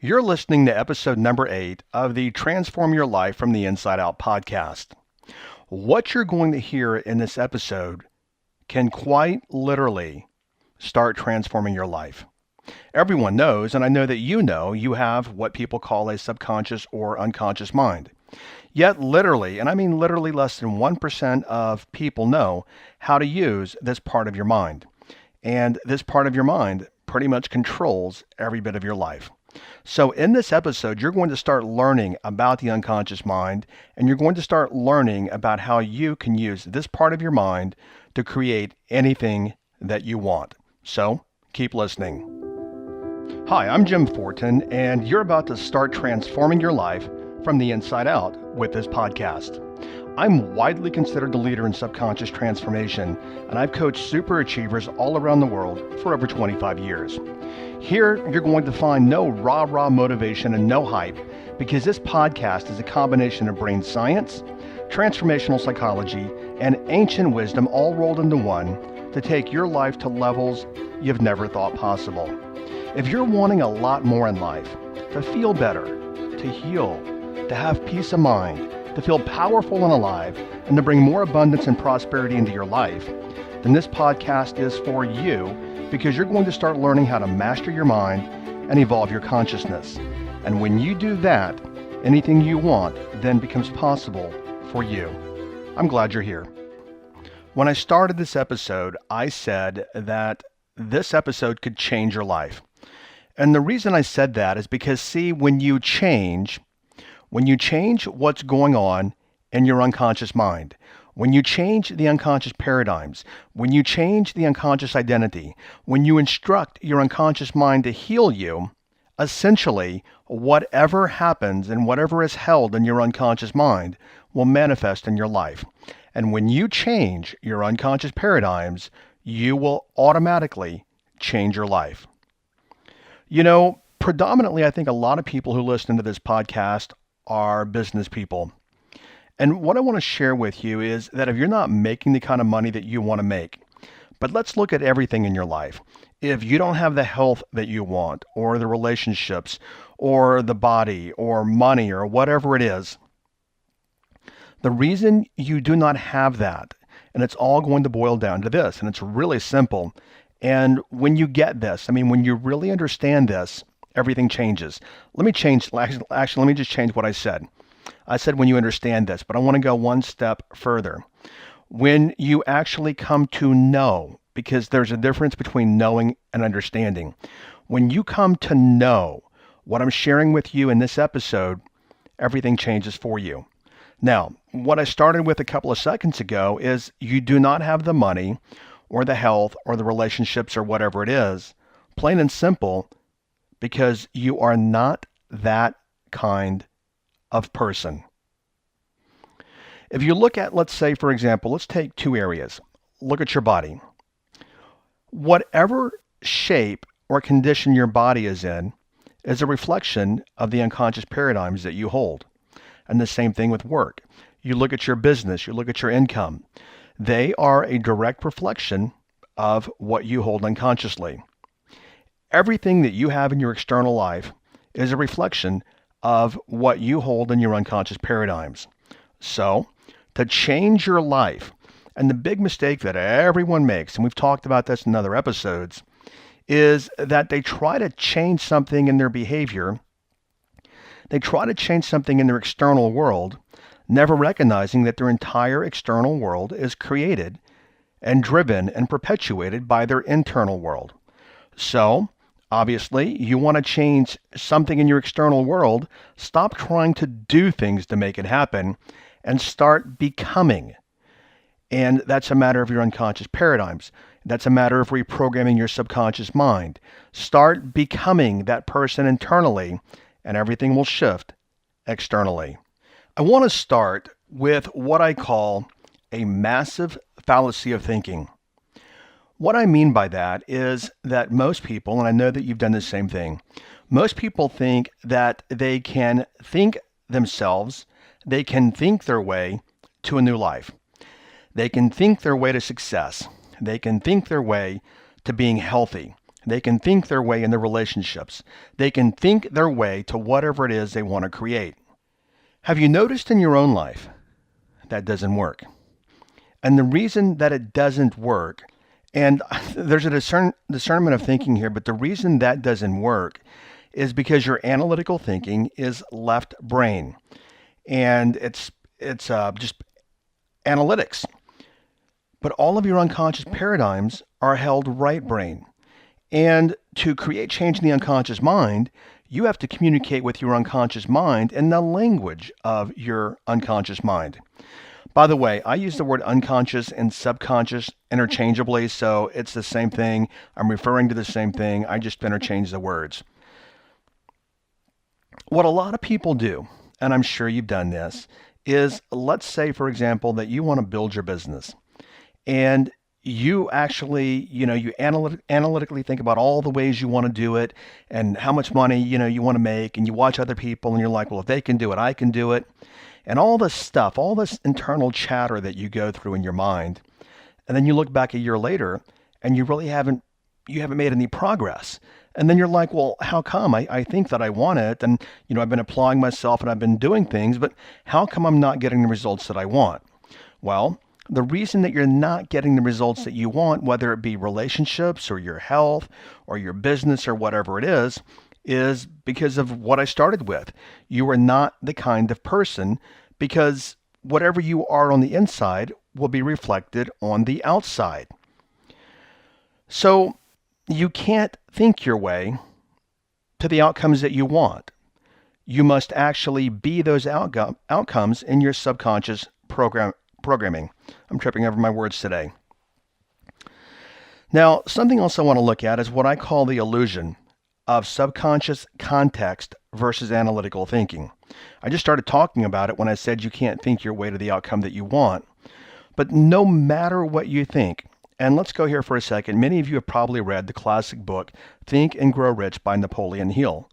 You're listening to episode number 8 of the Transform Your Life from the Inside Out podcast. What you're going to hear in this episode can quite literally start transforming your life. Everyone knows, and I know that you have what people call a subconscious or unconscious mind. Yet literally, and I mean literally less than 1% of people know how to use this part of your mind. And this part of your mind pretty much controls every bit of your life. So in this episode, you're going to start learning about the unconscious mind, and you're going to start learning about how you can use this part of your mind to create anything that you want. So keep listening. Hi, I'm Jim Fortin, and you're about to start transforming your life from the inside out with this podcast. I'm widely considered the leader in subconscious transformation, and I've coached super achievers all around the world for over 25 years. Here, you're going to find no rah-rah motivation and no hype, because this podcast is a combination of brain science, transformational psychology, and ancient wisdom all rolled into one to take your life to levels you've never thought possible. If you're wanting a lot more in life, to feel better, to heal, to have peace of mind, to feel powerful and alive, and to bring more abundance and prosperity into your life, then this podcast is for you, because you're going to start learning how to master your mind and evolve your consciousness. And when you do that, anything you want then becomes possible for you. I'm glad you're here. When I started this episode, I said that this episode could change your life. And the reason I said that is because, see, when you change what's going on in your unconscious mind, when you change the unconscious paradigms, when you change the unconscious identity, when you instruct your unconscious mind to heal you, essentially whatever happens and whatever is held in your unconscious mind will manifest in your life. And when you change your unconscious paradigms, you will automatically change your life. You know, predominantly, I think a lot of people who listen to this podcast are business people. And what I want to share with you is that if you're not making the kind of money that you want to make, but let's look at everything in your life. If you don't have the health that you want, or the relationships, or the body, or money, or whatever it is, the reason you do not have that, and it's all going to boil down to this, and it's really simple. And when you get this, when you really understand this, everything changes. Let me just change what I said. I said when you understand this, but I want to go one step further. When you actually come to know, because there's a difference between knowing and understanding. When you come to know what I'm sharing with you in this episode, everything changes for you. Now, what I started with a couple of seconds ago is you do not have the money or the health or the relationships or whatever it is, plain and simple, because you are not that kind of person. If you look at, let's say, for example, let's take two areas. Look at your body. Whatever shape or condition your body is in is a reflection of the unconscious paradigms that you hold. And the same thing with work. You look at your business, you look at your income. They are a direct reflection of what you hold unconsciously. Everything that you have in your external life is a reflection of what you hold in your unconscious paradigms. So, to change your life, and the big mistake that everyone makes, and we've talked about this in other episodes, is that they try to change something in their behavior. They try to change something in their external world, never recognizing that their entire external world is created and driven and perpetuated by their internal world. So, obviously, you want to change something in your external world. Stop trying to do things to make it happen and start becoming. And that's a matter of your unconscious paradigms. That's a matter of reprogramming your subconscious mind. Start becoming that person internally, and everything will shift externally. I want to start with what I call a massive fallacy of thinking. What I mean by that is that most people, and I know that you've done the same thing, most people think that they can think themselves, they can think their way to a new life. They can think their way to success. They can think their way to being healthy, They can think their way into relationships. They can think their way to whatever it is they want to create. Have you noticed in your own life that doesn't work? And the reason that it doesn't work, and there's a discernment of thinking here, but the reason that doesn't work is because your analytical thinking is left brain, and it's just analytics. But all of your unconscious paradigms are held right brain. And to create change in the unconscious mind, you have to communicate with your unconscious mind in the language of your unconscious mind. By the way, I use the word unconscious and subconscious interchangeably, so it's the same thing. I'm referring to the same thing. I just interchange the words. What a lot of people do, and I'm sure you've done this, is let's say, for example, that you want to build your business. And you actually, you analytically think about all the ways you want to do it and how much money, you want to make, and you watch other people and you're like, well, if they can do it, I can do it. And all this stuff, all this internal chatter that you go through in your mind. And then you look back a year later and you really haven't made any progress. And then you're like, well, how come? I think that I want it. And, I've been applying myself and I've been doing things, but how come I'm not getting the results that I want? Well, the reason that you're not getting the results that you want, whether it be relationships or your health or your business or whatever it is because of what I started with. You are not the kind of person, because whatever you are on the inside will be reflected on the outside. So you can't think your way to the outcomes that you want. You must actually be those outcomes in your subconscious programming. I'm tripping over my words today. Now, something else I want to look at is what I call the illusion of subconscious context versus analytical thinking. I just started talking about it when I said you can't think your way to the outcome that you want. But no matter what you think, and let's go here for a second, many of you have probably read the classic book, Think and Grow Rich by Napoleon Hill.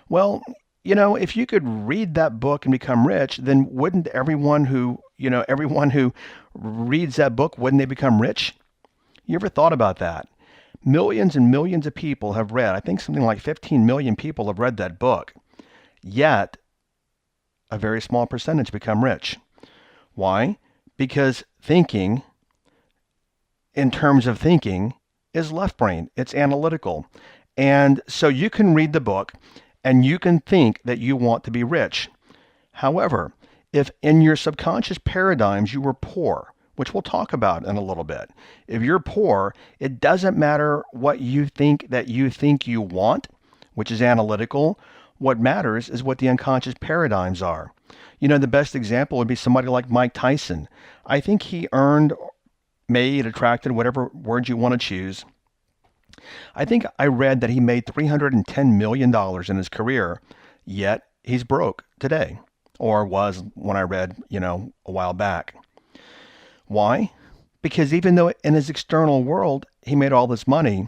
Well, if you could read that book and become rich, then wouldn't everyone who reads that book, wouldn't they become rich? You ever thought about that? Millions and millions of people have read, I think something like 15 million people have read that book. Yet, a very small percentage become rich. Why? Because thinking, in terms of thinking, is left brain. It's analytical. And so you can read the book and you can think that you want to be rich. However, if in your subconscious paradigms you were poor, which we'll talk about in a little bit, if you're poor, it doesn't matter what you think you want, which is analytical. What matters is what the unconscious paradigms are. The best example would be somebody like Mike Tyson. I think he earned, made, attracted, whatever word you want to choose. I think I read that he made $310 million in his career, yet he's broke today, or was when I read, a while back. Why? Because even though in his external world he made all this money,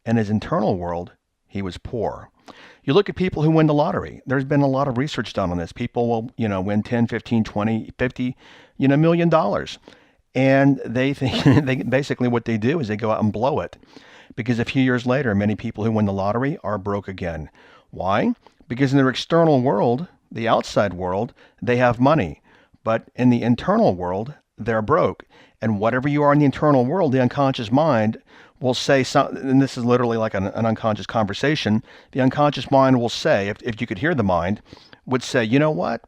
in his internal world he was poor. You look at people who win the lottery. There's been a lot of research done on this. People will, win 10, 15, 20, 50, $1 million. And they think basically what they do is they go out and blow it. Because a few years later, many people who win the lottery are broke again. Why? Because in their external world, the outside world, they have money. But in the internal world, they're broke. And whatever you are in the internal world, the unconscious mind will say something, and this is literally like an unconscious conversation. The unconscious mind will say, if you could hear the mind, would say, you know what?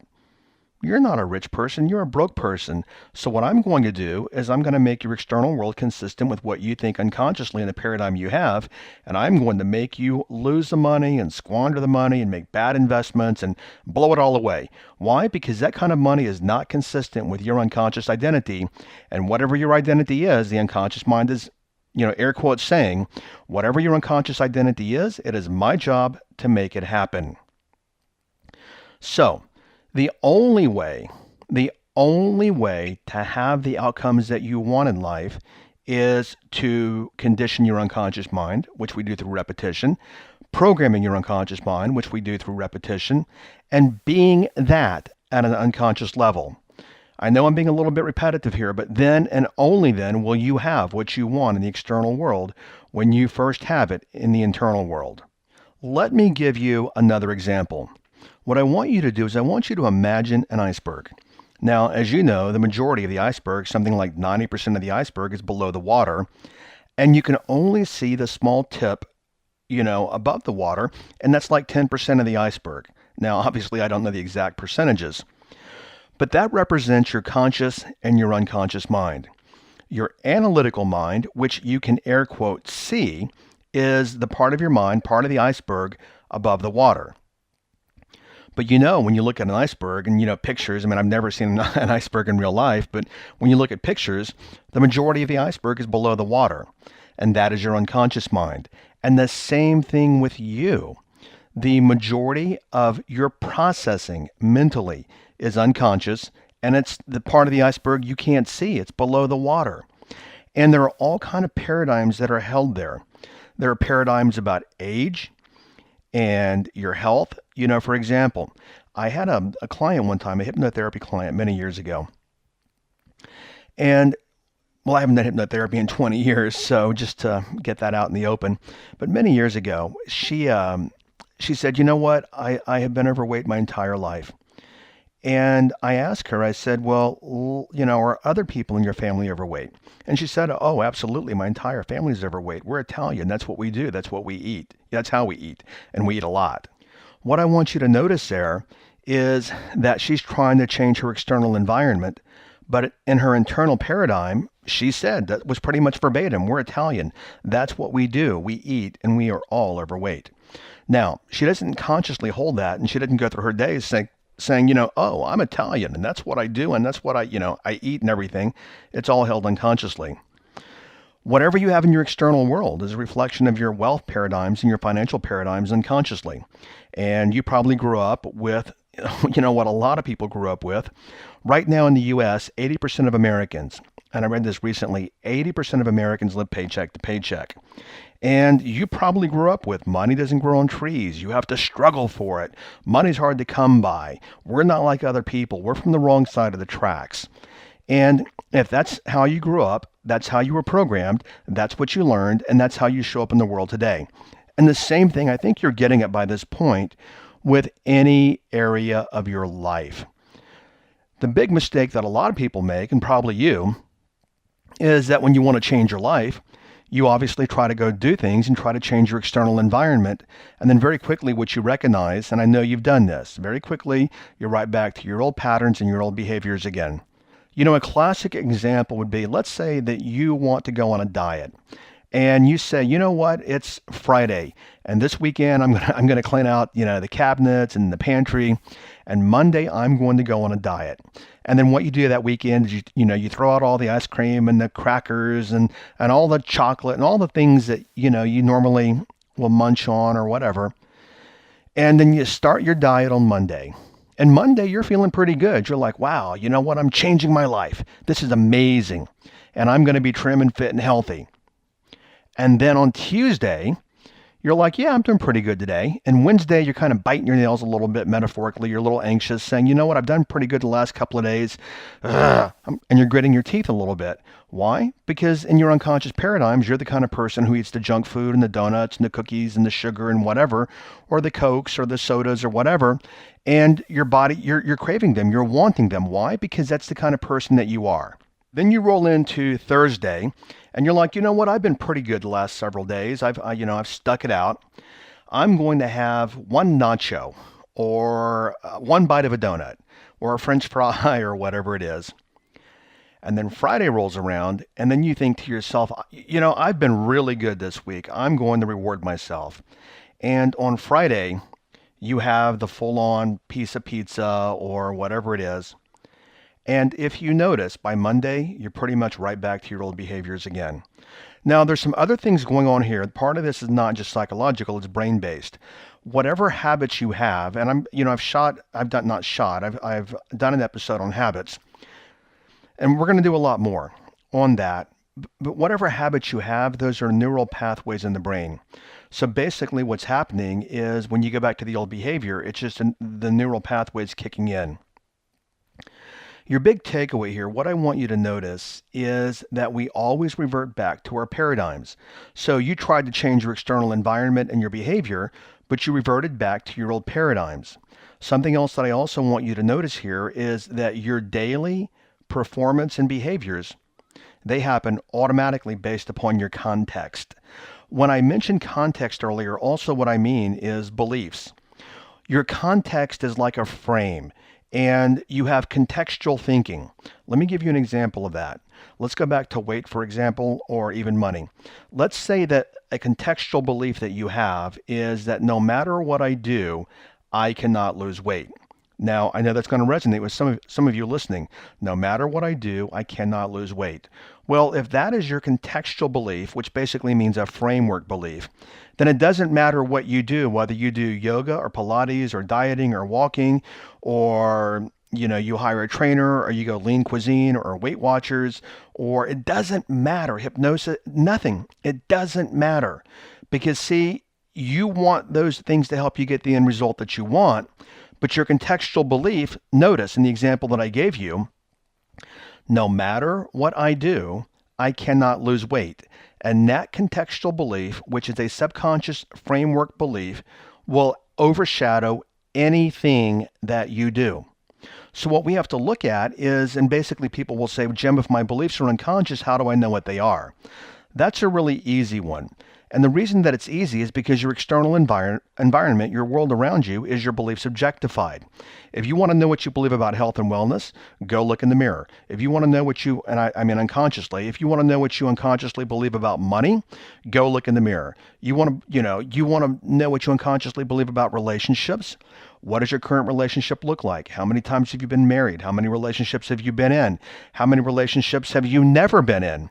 You're not a rich person, you're a broke person. So what I'm going to do is I'm going to make your external world consistent with what you think unconsciously in the paradigm you have, and I'm going to make you lose the money and squander the money and make bad investments and blow it all away. Why? Because that kind of money is not consistent with your unconscious identity, and whatever your identity is, the unconscious mind is, air quotes saying, whatever your unconscious identity is, it is my job to make it happen. So, the only way to have the outcomes that you want in life is to condition your unconscious mind, which we do through repetition, programming your unconscious mind, which we do through repetition, and being that at an unconscious level. I know I'm being a little bit repetitive here, but then and only then will you have what you want in the external world when you first have it in the internal world. Let me give you another example. What I want you to do is I want you to imagine an iceberg. Now, as you know, the majority of the iceberg, something like 90% of the iceberg, is below the water, and you can only see the small tip, above the water, and that's like 10% of the iceberg. Now, obviously, I don't know the exact percentages, but that represents your conscious and your unconscious mind. Your analytical mind, which you can air quote see, is the part of your mind, part of the iceberg above the water. But when you look at an iceberg and, pictures, I mean, I've never seen an iceberg in real life, but when you look at pictures, the majority of the iceberg is below the water, and that is your unconscious mind. And the same thing with you. The majority of your processing mentally is unconscious, and it's the part of the iceberg you can't see. It's below the water. And there are all kind of paradigms that are held there. There are paradigms about age and your health. For example, I had a client one time, a hypnotherapy client many years ago. And, well, I haven't done hypnotherapy in 20 years, so just to get that out in the open. But many years ago, she said, you know what, I have been overweight my entire life. And I asked her, I said, well, are other people in your family overweight? And she said, oh, absolutely. My entire family's overweight. We're Italian. That's what we do. That's what we eat. That's how we eat. And we eat a lot. What I want you to notice there is that she's trying to change her external environment. But in her internal paradigm, she said that was pretty much verbatim. We're Italian. That's what we do. We eat and we are all overweight. Now, she doesn't consciously hold that, and she didn't go through her days saying, oh, I'm Italian and that's what I do and that's what I eat and everything. It's all held unconsciously. Whatever you have in your external world is a reflection of your wealth paradigms and your financial paradigms unconsciously. And you probably grew up with, what a lot of people grew up with. Right now in the U.S., 80% of Americans, and I read this recently, 80% of Americans live paycheck to paycheck. And you probably grew up with money doesn't grow on trees. You have to struggle for it. Money's hard to come by. We're not like other people. We're from the wrong side of the tracks. And if that's how you grew up, that's how you were programmed, that's what you learned, and that's how you show up in the world today. And the same thing I think you're getting at by this point with any area of your life. The big mistake that a lot of people make, and probably you, is that when you want to change your life, you obviously try to go do things and try to change your external environment. And then very quickly what you recognize, and I know you've done this, very quickly you're right back to your old patterns and your old behaviors again. A classic example would be, let's say that you want to go on a diet. And you say, you know what, it's Friday, and this weekend I'm gonna clean out, the cabinets and the pantry, and Monday I'm going to go on a diet. And then what you do that weekend is you throw out all the ice cream and the crackers and all the chocolate and all the things that you normally will munch on or whatever. And then you start your diet on Monday. And Monday you're feeling pretty good. You're like, wow, you know what? I'm changing my life. This is amazing. And I'm going to be trim and fit and healthy. And then on Tuesday, you're like, yeah, I'm doing pretty good today. And Wednesday, you're kind of biting your nails a little bit metaphorically. You're a little anxious, saying, you know what, I've done pretty good the last couple of days. And you're gritting your teeth a little bit. Why? Because in your unconscious paradigms, you're the kind of person who eats the junk food and the donuts and the cookies and the sugar and whatever, or the Cokes or the sodas or whatever. And your body, you're craving them. You're wanting them. Why? Because that's the kind of person that you are. Then you roll into Thursday and you're like, you know what? I've been pretty good the last several days. I've stuck it out. I'm going to have one nacho or one bite of a donut or a French fry or whatever it is. And then Friday rolls around and then you think to yourself, I've been really good this week. I'm going to reward myself. And on Friday, you have the full-on piece of pizza or whatever it is. And if you notice, by Monday, you're pretty much right back to your old behaviors again. Now, there's some other things going on here. Part of this is not just psychological, it's brain-based. Whatever habits you have, and I've done an episode on habits, and we're going to do a lot more on that. But whatever habits you have, those are neural pathways in the brain. So basically what's happening is when you go back to the old behavior, it's just the neural pathways kicking in. Your big takeaway here, what I want you to notice is that we always revert back to our paradigms. So you tried to change your external environment and your behavior, but you reverted back to your old paradigms. Something else that I also want you to notice here is that your daily performance and behaviors, they happen automatically based upon your context. When I mentioned context earlier, also what I mean is beliefs. Your context is like a frame, and you have contextual thinking. Let me give you an example of that. Let's go back to weight, for example, or even money. Let's say that a contextual belief that you have is that no matter what I do, I cannot lose weight. Now, I know that's going to resonate with some of you listening. No matter what I do, I cannot lose weight. Well, if that is your contextual belief, which basically means a framework belief, then it doesn't matter what you do, whether you do yoga or Pilates or dieting or walking, or you hire a trainer, or you go lean cuisine or Weight Watchers, or it doesn't matter, hypnosis, nothing. It doesn't matter. Because see, you want those things to help you get the end result that you want, but your contextual belief, notice in the example that I gave you, no matter what I do, I cannot lose weight. And that contextual belief, which is a subconscious framework belief, will overshadow anything that you do. So what we have to look at is, and basically people will say, Jim, if my beliefs are unconscious, how do I know what they are? That's a really easy one. And the reason that it's easy is because your external environment, your world around you, is your beliefs objectified. If you want to know what you believe about health and wellness, go look in the mirror. If you want to know what you, and I mean unconsciously, if you want to know what you unconsciously believe about money, go look in the mirror. You want to know what you unconsciously believe about relationships. What does your current relationship look like? How many times have you been married? How many relationships have you been in? How many relationships have you never been in?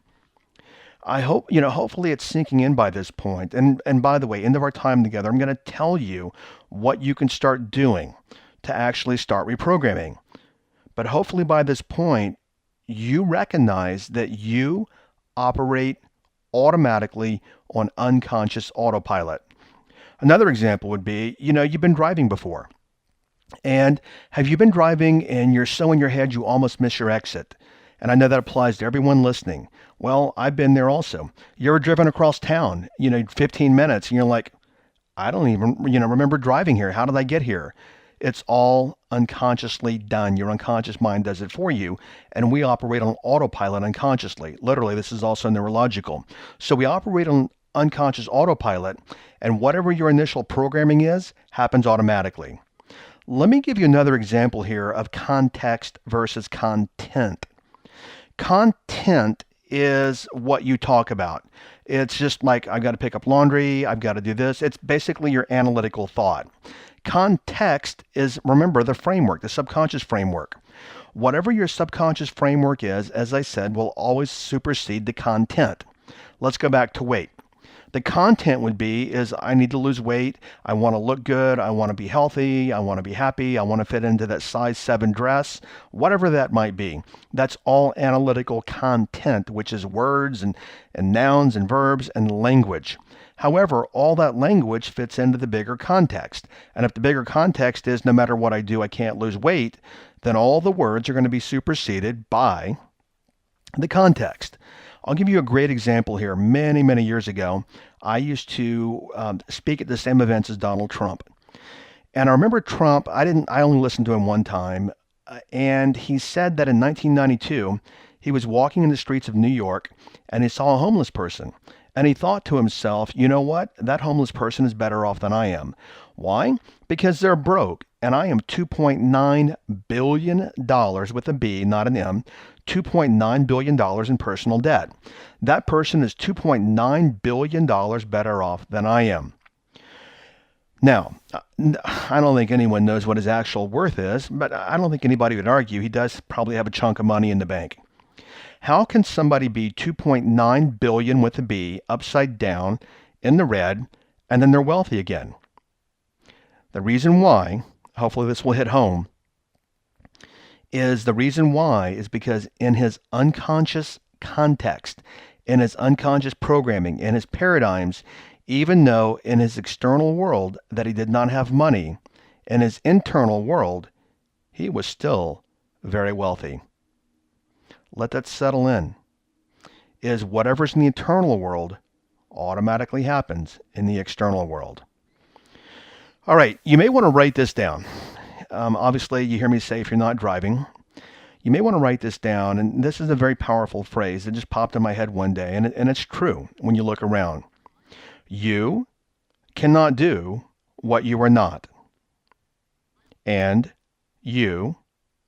I hope, hopefully it's sinking in by this point. And by the way, end of our time together, I'm going to tell you what you can start doing to actually start reprogramming. But hopefully by this point, you recognize that you operate automatically on unconscious autopilot. Another example would be, you've been driving before. And have you been driving and you're so in your head you almost miss your exit? And I know that applies to everyone listening. Well, I've been there also. You ever driven across town, 15 minutes, and you're like, I don't even, remember driving here. How did I get here? It's all unconsciously done. Your unconscious mind does it for you, and we operate on autopilot unconsciously. Literally, this is also neurological. So we operate on unconscious autopilot, and whatever your initial programming is, happens automatically. Let me give you another example here of context versus content. Content is what you talk about. It's just like, I've got to pick up laundry, I've got to do this. It's basically your analytical thought. Context is, remember, the framework, the subconscious framework. Whatever your subconscious framework is, as I said, will always supersede the content. Let's go back to weight. The content would be is I need to lose weight, I want to look good, I want to be healthy, I want to be happy, I want to fit into that size 7 dress, whatever that might be. That's all analytical content, which is words and nouns and verbs and language. However, all that language fits into the bigger context. And if the bigger context is no matter what I do, I can't lose weight, then all the words are going to be superseded by the context. I'll give you a great example here. Many, many years ago, I used to speak at the same events as Donald Trump. And I remember Trump, I only listened to him one time, and he said that in 1992, he was walking in the streets of New York, and he saw a homeless person. And he thought to himself, you know what? That homeless person is better off than I am. Why? Because they're broke, and I am $2.9 billion with a B, not an M, $2.9 billion in personal debt. That person is $2.9 billion better off than I am. Now, I don't think anyone knows what his actual worth is, but I don't think anybody would argue he does probably have a chunk of money in the bank. How can somebody be 2.9 billion with a B upside down in the red and then they're wealthy again? The reason why, hopefully this will hit home, is because in his unconscious context, in his unconscious programming, in his paradigms, even though in his external world that he did not have money, in his internal world, he was still very wealthy. Let that settle in. Is whatever's in the internal world automatically happens in the external world. All right, you may want to write this down. Obviously, you hear me say if you're not driving, you may want to write this down. And this is a very powerful phrase that just popped in my head one day. And it's true when you look around. You cannot do what you are not. And you,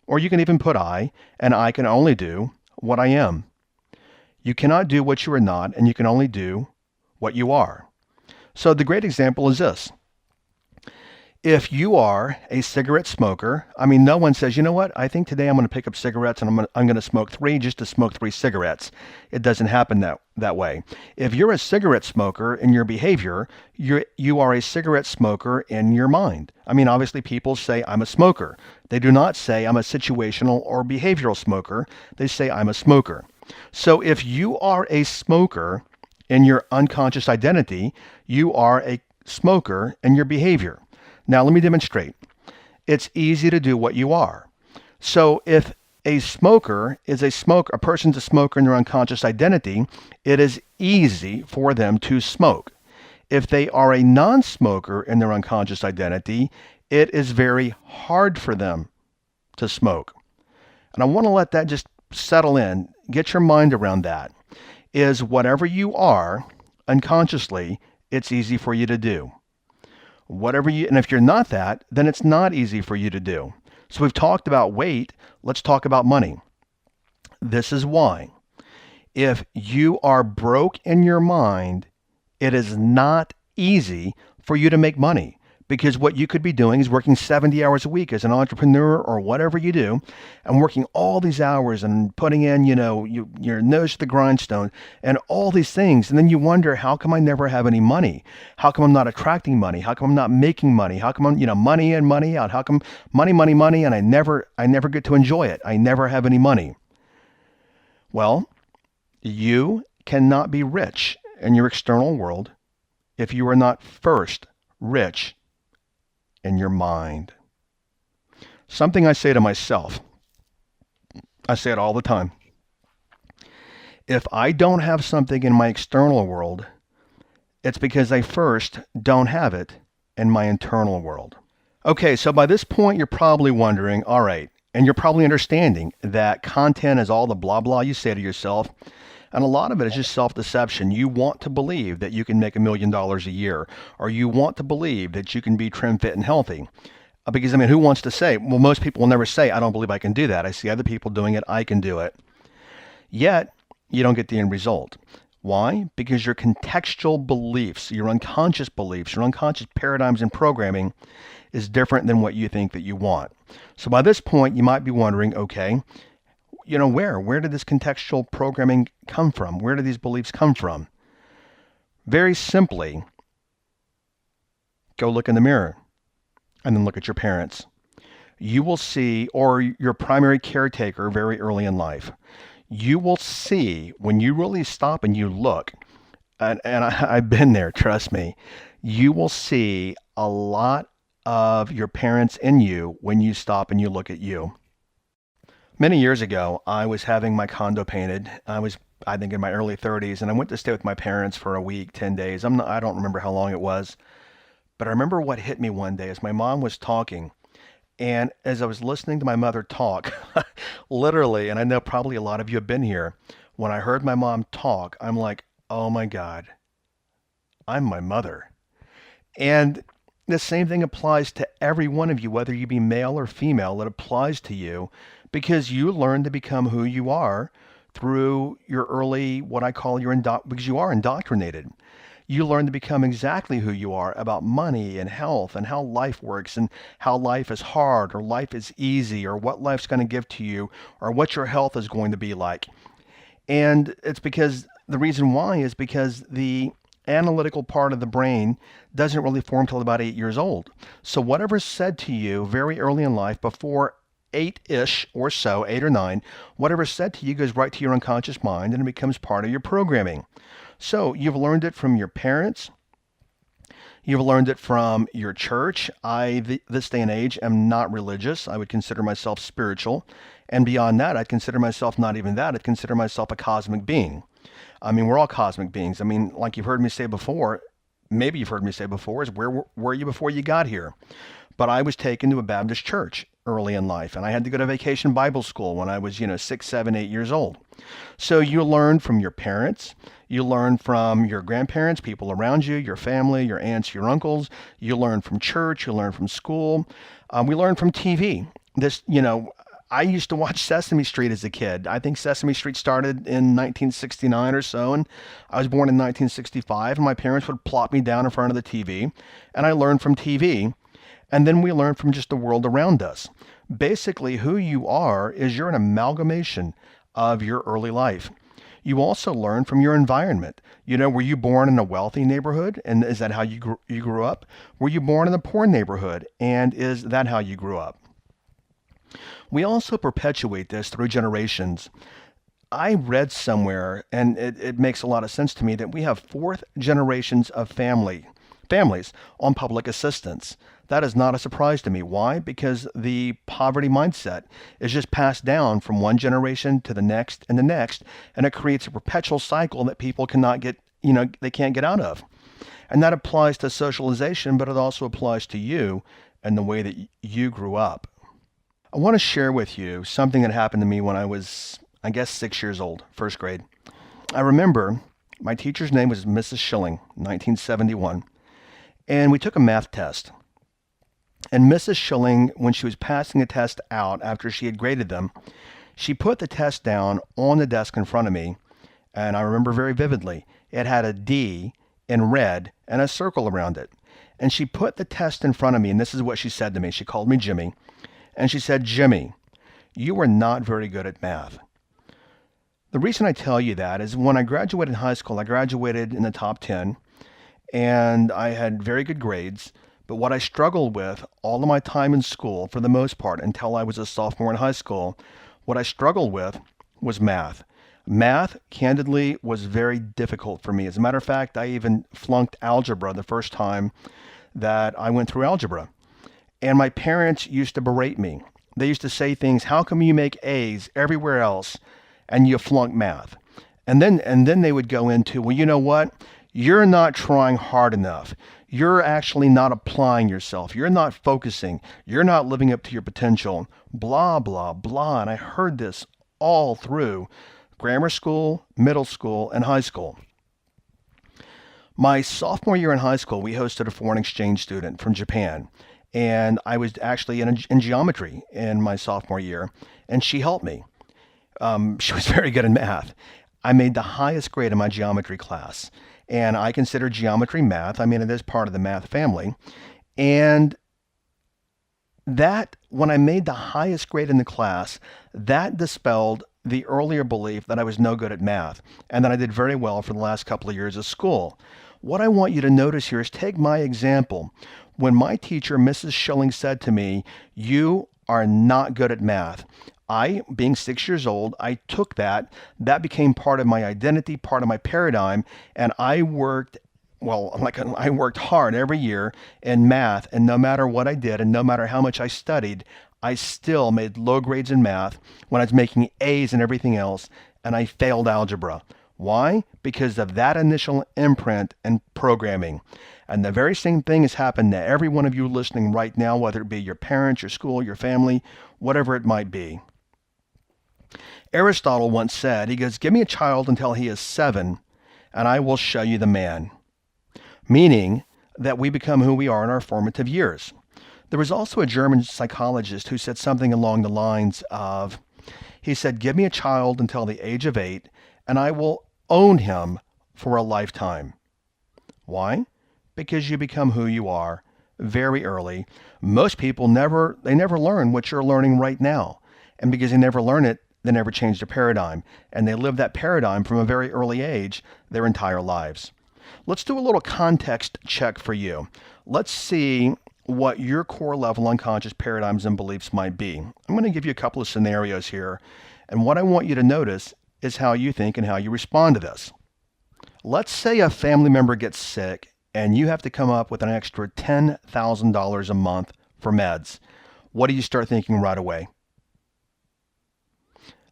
or you can even put and I can only do what I am. You cannot do what you are not, and you can only do what you are. So the great example is this. If you are a cigarette smoker, no one says, you know what, I think today I'm going to pick up cigarettes and I'm going to smoke 3 just to smoke 3 cigarettes. It doesn't happen that way. If you're a cigarette smoker in your behavior, you are a cigarette smoker in your mind. Obviously people say I'm a smoker. They do not say I'm a situational or behavioral smoker. They say I'm a smoker. So if you are a smoker in your unconscious identity, you are a smoker in your behavior. Now, let me demonstrate. It's easy to do what you are. So if a smoker is a person's a smoker in their unconscious identity, it is easy for them to smoke. If they are a non-smoker in their unconscious identity, it is very hard for them to smoke. And I want to let that just settle in. Get your mind around that. Is whatever you are unconsciously, it's easy for you to do. And if you're not that, then it's not easy for you to do. So we've talked about weight. Let's talk about money. This is why. If you are broke in your mind, it is not easy for you to make money, because what you could be doing is working 70 hours a week as an entrepreneur or whatever you do, and working all these hours and putting in, your nose to the grindstone and all these things. And then you wonder, how come I never have any money? How come I'm not attracting money? How come I'm not making money? How come I'm, money in, money out? How come money, and I never get to enjoy it? I never have any money. Well, you cannot be rich in your external world if you are not first rich in your mind. Something I say to myself, I say it all the time. If I don't have something in my external world, it's because I first don't have it in my internal world. Okay, so by this point, you're probably wondering, all right, and you're probably understanding that content is all the blah, blah you say to yourself. And a lot of it is just self-deception. You want to believe that you can make $1 million a year, or you want to believe that you can be trim, fit, and healthy. Because, who wants to say, well, most people will never say, I don't believe I can do that. I see other people doing it. I can do it. Yet, you don't get the end result. Why? Because your contextual beliefs, your unconscious beliefs, your unconscious paradigms and programming is different than what you think that you want. So by this point, you might be wondering, okay, where did this contextual programming come from? Where do these beliefs come from? Very simply, go look in the mirror and then look at your parents. You will see, or your primary caretaker very early in life, you will see when you really stop and you look, and I've been there, trust me, you will see a lot of your parents in you when you stop and you look at you. Many years ago, I was having my condo painted. I think, in my early 30s, and I went to stay with my parents for a week, 10 days. I don't remember how long it was, but I remember what hit me one day as my mom was talking. And as I was listening to my mother talk, literally, and I know probably a lot of you have been here, when I heard my mom talk, I'm like, oh my God, I'm my mother. And the same thing applies to every one of you, whether you be male or female. It applies to you because you learn to become who you are through your early, what I call because you are indoctrinated. You learn to become exactly who you are about money and health and how life works and how life is hard or life is easy or what life's going to give to you or what your health is going to be like. And it's because the reason why is because the analytical part of the brain doesn't really form till about 8 years old. So whatever's said to you very early in life, before 8-ish or so, 8 or 9, whatever's said to you goes right to your unconscious mind and it becomes part of your programming. So you've learned it from your parents, You've learned it from your church. This day and age, am not religious. I would consider myself spiritual. And beyond that, I'd consider myself not even that. I'd consider myself a cosmic being. I mean, we're all cosmic beings. I mean, like you've heard me say before, maybe you've heard me say before, is where were you before you got here? But I was taken to a Baptist church early in life, and I had to go to vacation Bible school when I was, 6, 7, 8 years old. So you learn from your parents, you learn from your grandparents, people around you, your family, your aunts, your uncles. You learn from church, you learn from school. We learn from TV. I used to watch Sesame Street as a kid. I think Sesame Street started in 1969 or so, and I was born in 1965, and my parents would plop me down in front of the TV, and I learned from TV. And then we learn from just the world around us. Basically, who you are is you're an amalgamation of your early life. You also learn from your environment. Were you born in a wealthy neighborhood? And is that how you grew up? Were you born in a poor neighborhood? And is that how you grew up? We also perpetuate this through generations. I read somewhere, and it makes a lot of sense to me, that we have fourth generations of families on public assistance. That is not a surprise to me. Why? Because the poverty mindset is just passed down from one generation to the next, and it creates a perpetual cycle that people cannot get, they can't get out of. And that applies to socialization, but it also applies to you and the way that you grew up. I want to share with you something that happened to me when I was, 6 years old, first grade. I remember my teacher's name was Mrs. Schilling, 1971, and we took a math test. And Mrs. Schilling, when she was passing a test out after she had graded them, she put the test down on the desk in front of me, and I remember very vividly. It had a D in red and a circle around it. And she put the test in front of me, and this is what she said to me. She called me Jimmy, and she said, "Jimmy, you are not very good at math." The reason I tell you that is when I graduated high school, I graduated in the top 10, and I had very good grades. But what I struggled with all of my time in school, for the most part, until I was a sophomore in high school, what I struggled with was math. Math, candidly, was very difficult for me. As a matter of fact, I even flunked algebra the first time that I went through algebra. And my parents used to berate me. They used to say things, "How come you make A's everywhere else and you flunk math?" And then they would go into, "Well, you know what? You're not trying hard enough. You're actually not applying yourself. You're not focusing. You're not living up to your potential." Blah, blah, blah. And I heard this all through grammar school, middle school, and high school. My sophomore year in high school, we hosted a foreign exchange student from Japan. And I was actually in geometry in my sophomore year, and she helped me. She was very good in math. I made the highest grade in my geometry class. And I consider geometry math. I mean, it is part of the math family. And that, when I made the highest grade in the class, that dispelled the earlier belief that I was no good at math and that I did very well for the last couple of years of school. What I want you to notice here is take my example. When my teacher, Mrs. Schilling, said to me, "You are not good at math," I, being 6 years old, I took that. That became part of my identity, part of my paradigm, and I worked hard every year in math, and no matter what I did and no matter how much I studied, I still made low grades in math when I was making A's and everything else, and I failed algebra. Why? Because of that initial imprint and programming. And the very same thing has happened to every one of you listening right now, whether it be your parents, your school, your family, whatever it might be. Aristotle once said, he goes, "Give me a child until he is 7, and I will show you the man." Meaning that we become who we are in our formative years. There was also a German psychologist who said something along the lines of, he said, "Give me a child until the age of 8, and I will own him for a lifetime." Why? Because you become who you are very early. Most people never learn what you're learning right now. And because they never learn it, they never change their paradigm. And they live that paradigm from a very early age their entire lives. Let's do a little context check for you. Let's see what your core level unconscious paradigms and beliefs might be. I'm going to give you a couple of scenarios here. And what I want you to notice is how you think and how you respond to this. Let's say a family member gets sick and you have to come up with an extra $10,000 a month for meds, what do you start thinking right away?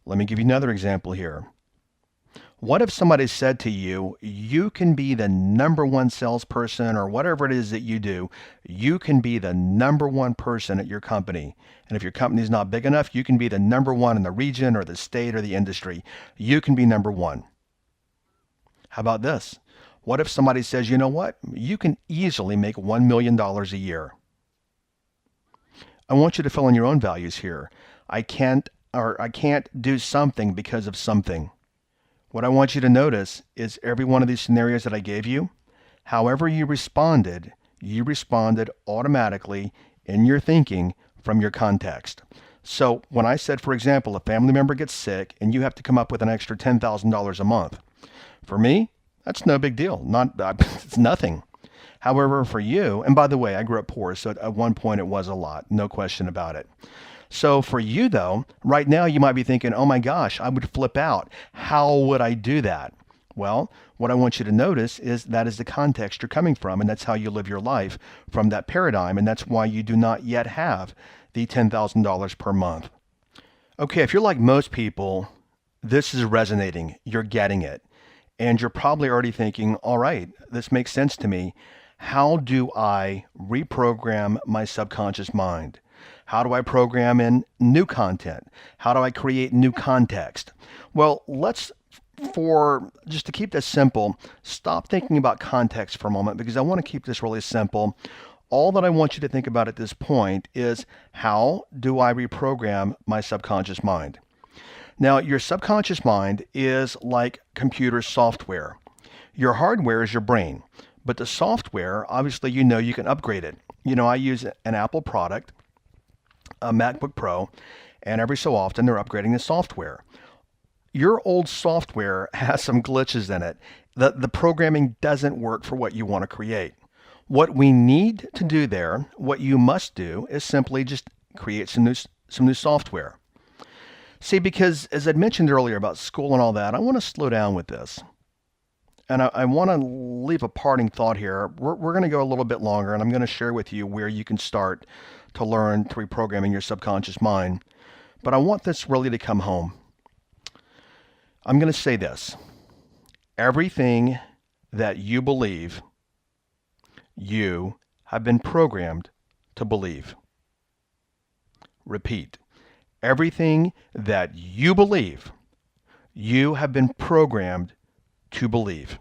Let me give you another example here. What if somebody said to you, you can be the number one salesperson or whatever it is that you do, you can be the number one person at your company. And if your company is not big enough, you can be the number one in the region or the state or the industry. You can be number one. How about this? What if somebody says, you know what? You can easily make $1 million a year. I want you to fill in your own values here. I can't do something because of something. What I want you to notice is every one of these scenarios that I gave you, however you responded automatically in your thinking from your context. So when I said, for example, a family member gets sick and you have to come up with an extra $10,000 a month, for me, that's no big deal. It's nothing. However, for you, and by the way, I grew up poor, so at one point it was a lot, no question about it. So for you though, right now you might be thinking, oh my gosh, I would flip out. How would I do that? Well, what I want you to notice is that is the context you're coming from, and that's how you live your life from that paradigm, and that's why you do not yet have the $10,000 per month. Okay, if you're like most people, this is resonating. You're getting it. And you're probably already thinking, all right, this makes sense to me. How do I reprogram my subconscious mind? How do I program in new content? How do I create new context? Well, just to keep this simple, stop thinking about context for a moment because I want to keep this really simple. All that I want you to think about at this point is how do I reprogram my subconscious mind? Now, your subconscious mind is like computer software. Your hardware is your brain, but the software, obviously, you can upgrade it. I use an Apple product, a MacBook Pro, and every so often they're upgrading the software. Your old software has some glitches in it. The programming doesn't work for what you want to create. What we need to do there, what you must do, is simply just create some new software. See, because as I'd mentioned earlier about school and all that, I want to slow down with this. And I want to leave a parting thought here. We're going to go a little bit longer, and I'm going to share with you where you can start to learn to reprogramming your subconscious mind. But I want this really to come home. I'm going to say this. Everything that you believe, you have been programmed to believe. Repeat. Everything that you believe, you have been programmed to believe.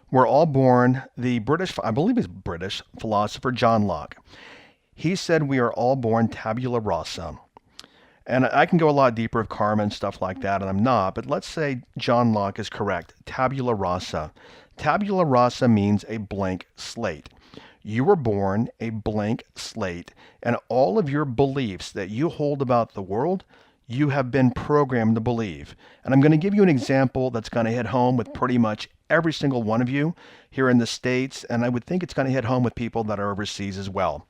We're all born, I believe it's British philosopher John Locke. He said we are all born tabula rasa. And I can go a lot deeper of karma and stuff like that, and I'm not, but let's say John Locke is correct. Tabula rasa. Tabula rasa means a blank slate. You were born a blank slate, and all of your beliefs that you hold about the world, you have been programmed to believe. And I'm going to give you an example that's going to hit home with pretty much every single one of you here in the States, and I would think it's going to hit home with people that are overseas as well.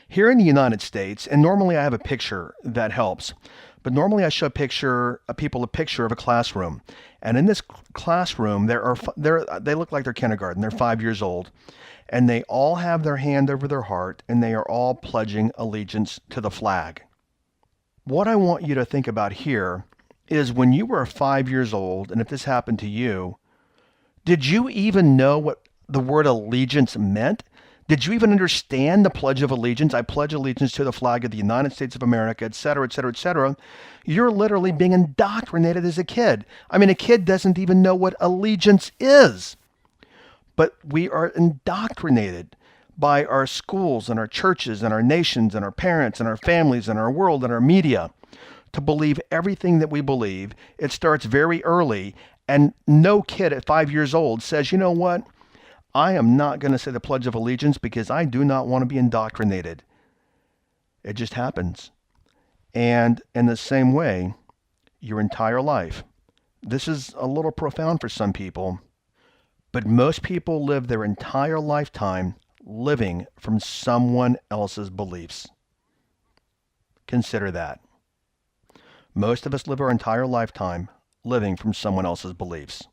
Here in the United States, and normally I have a picture that helps, but normally I show people a picture of a classroom. And in this classroom, they look like they're kindergarten. They're 5 years old. And they all have their hand over their heart, and they are all pledging allegiance to the flag. What I want you to think about here is when you were 5 years old, and if this happened to you, did you even know what the word allegiance meant? Did you even understand the Pledge of Allegiance? I pledge allegiance to the flag of the United States of America, et cetera, et cetera, et cetera. You're literally being indoctrinated as a kid. I mean, a kid doesn't even know what allegiance is. But we are indoctrinated by our schools and our churches and our nations and our parents and our families and our world and our media to believe everything that we believe. It starts very early, and no kid at 5 years old says, you know what? I am not going to say the Pledge of Allegiance because I do not want to be indoctrinated. It just happens. And in the same way, your entire life. This is a little profound for some people. But most people live their entire lifetime living from someone else's beliefs. Consider that. Most of us live our entire lifetime living from someone else's beliefs.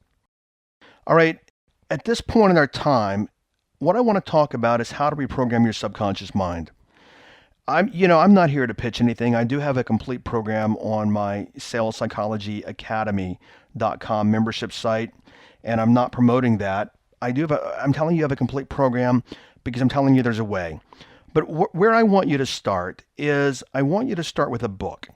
All right, At this point in our time, what I want to talk about is how to reprogram your subconscious mind. I'm not here to pitch anything. I do have a complete program on my salespsychologyacademy.com membership site, and I'm not promoting that. I'm telling you I have a complete program because I'm telling you there's a way. But where I want you to start is I want you to start with a book.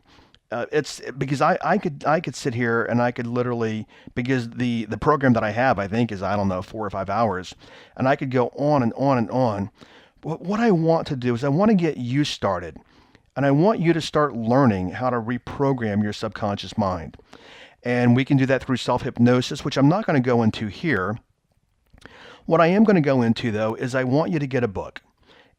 It's because I could sit here and I could literally, because the program that I have, I think, is, I don't know, 4 or 5 hours, and I could go on and on and on. But what I want to do is I want to get you started, and I want you to start learning how to reprogram your subconscious mind. And we can do that through self-hypnosis, which I'm not going to go into here. What I am going to go into, though, is I want you to get a book.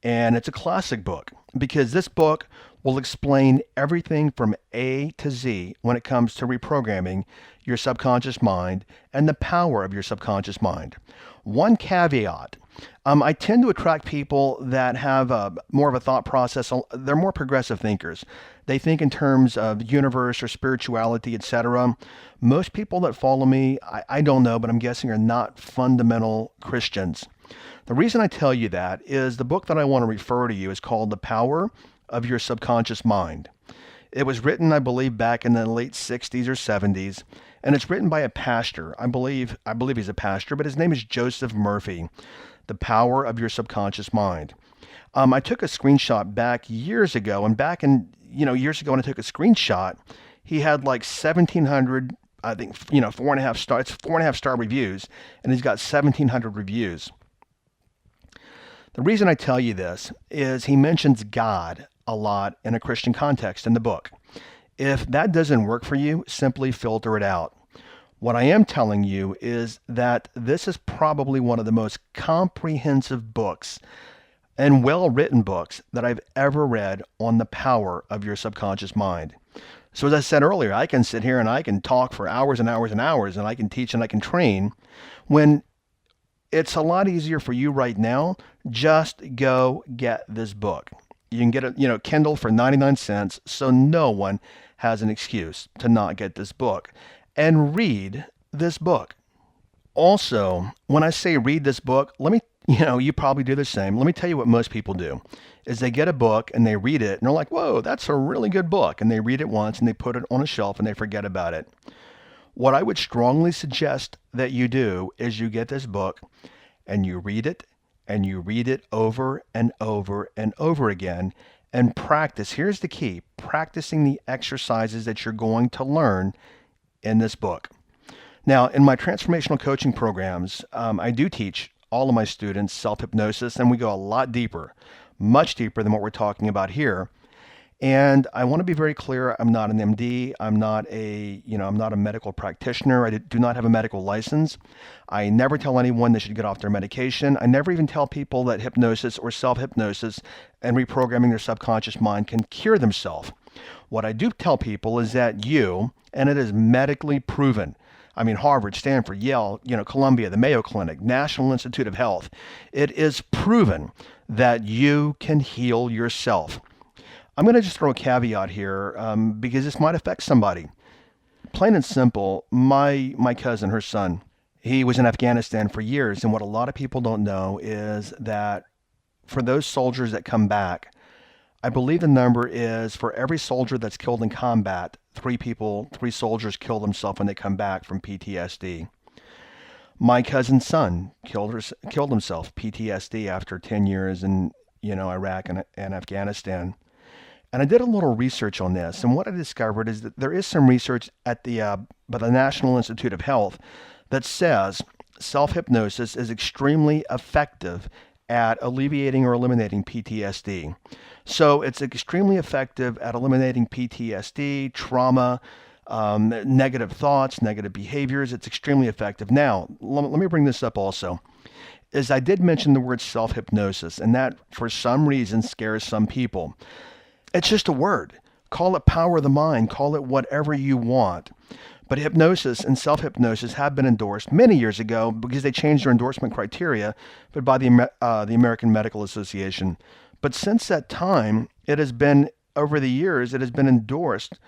And it's a classic book because this book will explain everything from A to Z when it comes to reprogramming your subconscious mind and the power of your subconscious mind. One caveat, I tend to attract people that have more of a thought process. They're more progressive thinkers. They think in terms of universe or spirituality, etc. Most people that follow me, I don't know, but I'm guessing are not fundamental Christians. The reason I tell you that is the book that I want to refer to you is called The Power of Your Subconscious Mind. It was written, I believe, back in the late 60s or 70s, and it's written by a pastor. I believe he's a pastor, but his name is Joseph Murphy. The Power of Your Subconscious Mind. I took a screenshot back years ago, and years ago when I took a screenshot, he had like 1,700, I think, 4.5 star. It's 4.5 star reviews, and he's got 1,700 reviews. The reason I tell you this is he mentions God a lot in a Christian context in the book. If that doesn't work for you, simply filter it out. What I am telling you is that this is probably one of the most comprehensive books and well-written books that I've ever read on the power of your subconscious mind. So as I said earlier, I can sit here and I can talk for hours and hours and hours, and I can teach and I can train, when it's a lot easier for you right now. Just go get this book. You can get it, Kindle for 99 cents, so no one has an excuse to not get this book. And read this book. Also, when I say read this book, you probably do the same. Let me tell you what most people do, is they get a book and they read it and they're like, whoa, that's a really good book. And they read it once and they put it on a shelf and they forget about it. What I would strongly suggest that you do is you get this book and you read it over and over and over again and practice. Here's the key: practicing the exercises that you're going to learn in this book. Now, in my transformational coaching programs, I do teach all of my students self-hypnosis, and we go a lot deeper, much deeper than what we're talking about here. And I want to be very clear, I'm not an MD, I'm not a medical practitioner, I do not have a medical license. I never tell anyone they should get off their medication. I never even tell people that hypnosis or self-hypnosis and reprogramming their subconscious mind can cure themselves. What I do tell people is that and it is medically proven, Harvard, Stanford, Yale, Columbia, the Mayo Clinic, National Institute of Health, it is proven that you can heal yourself. I'm going to just throw a caveat here because this might affect somebody. Plain and simple, my cousin, her son, he was in Afghanistan for years, and what a lot of people don't know is that for those soldiers that come back, I believe the number is for every soldier that's killed in combat, 3 soldiers kill themselves when they come back from PTSD. My cousin's son killed himself, PTSD, after 10 years in Iraq and Afghanistan. And I did a little research on this, and what I discovered is that there is some research at by the National Institute of Health that says self-hypnosis is extremely effective at alleviating or eliminating PTSD. So it's extremely effective at eliminating PTSD, trauma, negative thoughts, negative behaviors. It's extremely effective. Now, let me bring this up also. Is I did mention the word self-hypnosis, and that for some reason scares some people. It's just a word. Call it power of the mind. Call it whatever you want. But hypnosis and self-hypnosis have been endorsed many years ago because they changed their endorsement criteria, but by the American Medical Association. But since that time, over the years, it has been endorsed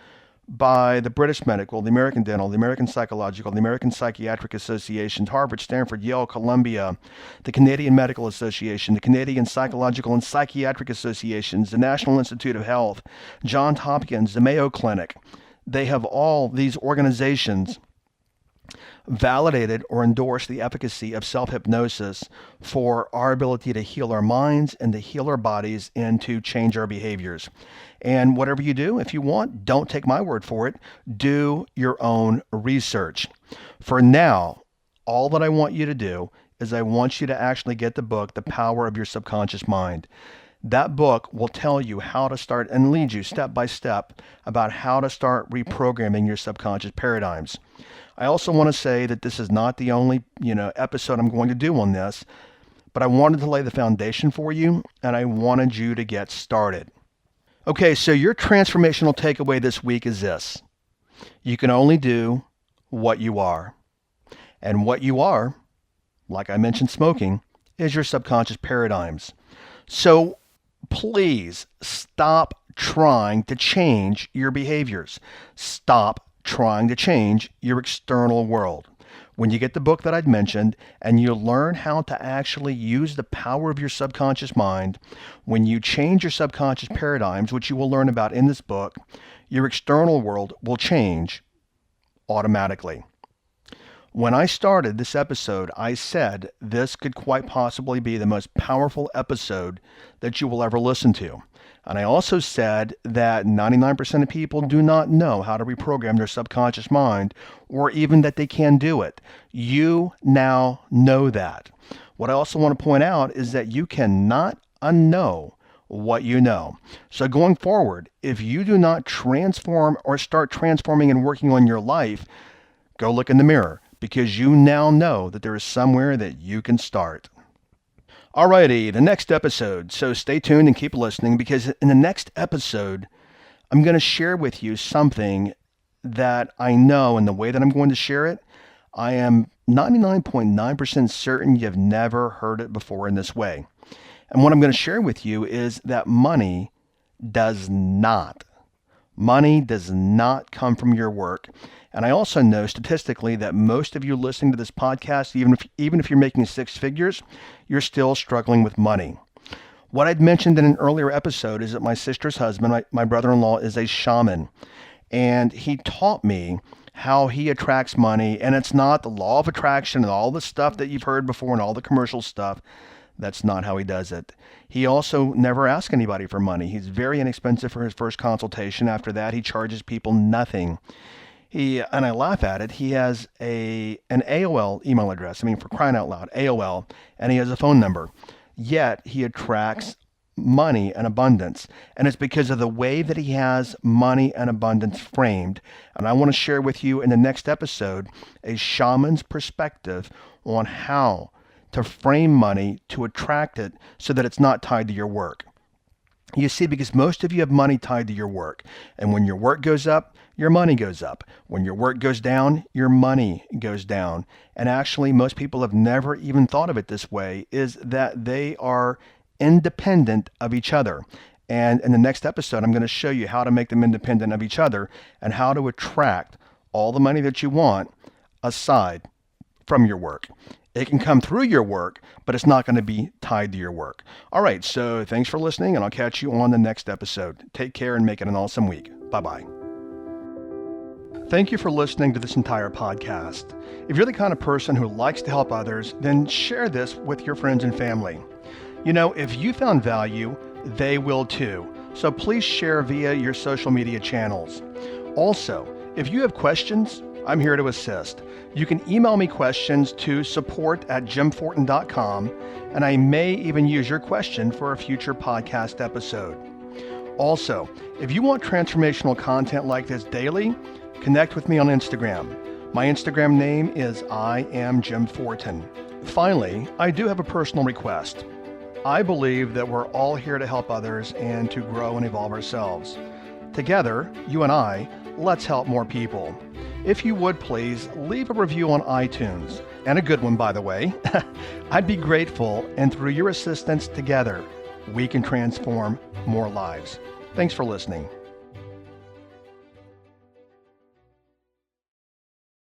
by the British Medical, the American Dental, the American Psychological, the American Psychiatric Associations, Harvard, Stanford, Yale, Columbia, the Canadian Medical Association, the Canadian Psychological and Psychiatric Associations, the National Institute of Health, Johns Hopkins, the Mayo Clinic. They have all these organizations validated or endorsed the efficacy of self-hypnosis for our ability to heal our minds and to heal our bodies and to change our behaviors. And whatever you do, if you want, don't take my word for it. Do your own research. For now, all that I want you to do is I want you to actually get the book, The Power of Your Subconscious Mind. That book will tell you how to start and lead you step by step about how to start reprogramming your subconscious paradigms. I also want to say that this is not the only, episode I'm going to do on this, but I wanted to lay the foundation for you, and I wanted you to get started. Okay, so your transformational takeaway this week is this. You can only do what you are. And what you are, like I mentioned smoking, is your subconscious paradigms. So please stop trying to change your behaviors. Stop trying to change your external world. When you get the book that I'd mentioned and you learn how to actually use the power of your subconscious mind, when you change your subconscious paradigms, which you will learn about in this book, your external world will change automatically. When I started this episode, I said this could quite possibly be the most powerful episode that you will ever listen to. And I also said that 99% of people do not know how to reprogram their subconscious mind, or even that they can do it. You now know that. What I also want to point out is that you cannot unknow what you know. So going forward, if you do not transform or start transforming and working on your life, go look in the mirror, because you now know that there is somewhere that you can start. Alrighty, the next episode. So stay tuned and keep listening, because in the next episode, I'm going to share with you something that I know, and the way that I'm going to share it, I am 99.9% certain you've never heard it before in this way. And what I'm going to share with you is that money does not come from your work. And I also know statistically that most of you listening to this podcast, even if you're making six figures, you're still struggling with money. What I'd mentioned in an earlier episode is that my sister's husband, my brother-in-law, is a shaman. And he taught me how he attracts money. And it's not the law of attraction and all the stuff that you've heard before and all the commercial stuff. That's not how he does it. He also never asks anybody for money. He's very inexpensive for his first consultation. After that, he charges people nothing. And I laugh at it, he has an AOL email address, for crying out loud, AOL, and he has a phone number. Yet he attracts money and abundance. And it's because of the way that he has money and abundance framed. And I want to share with you in the next episode a shaman's perspective on how to frame money to attract it so that it's not tied to your work. You see, because most of you have money tied to your work. And when your work goes up, your money goes up. When your work goes down, your money goes down. And actually, most people have never even thought of it this way, is that they are independent of each other. And in the next episode, I'm going to show you how to make them independent of each other and how to attract all the money that you want aside from your work. It can come through your work, but it's not going to be tied to your work. All right, so thanks for listening, and I'll catch you on the next episode. Take care and make it an awesome week. Bye-bye. Thank you for listening to this entire podcast. If you're the kind of person who likes to help others, then share this with your friends and family. If you found value, they will too. So please share via your social media channels. Also, if you have questions, I'm here to assist. You can email me questions to support@jimfortin.com, and I may even use your question for a future podcast episode. Also, if you want transformational content like this daily, connect with me on Instagram. My Instagram name is I am Jim Fortin. Finally, I do have a personal request. I believe that we're all here to help others and to grow and evolve ourselves. Together, you and I, let's help more people. If you would please leave a review on iTunes, and a good one, by the way. I'd be grateful, and through your assistance together, we can transform more lives. Thanks for listening.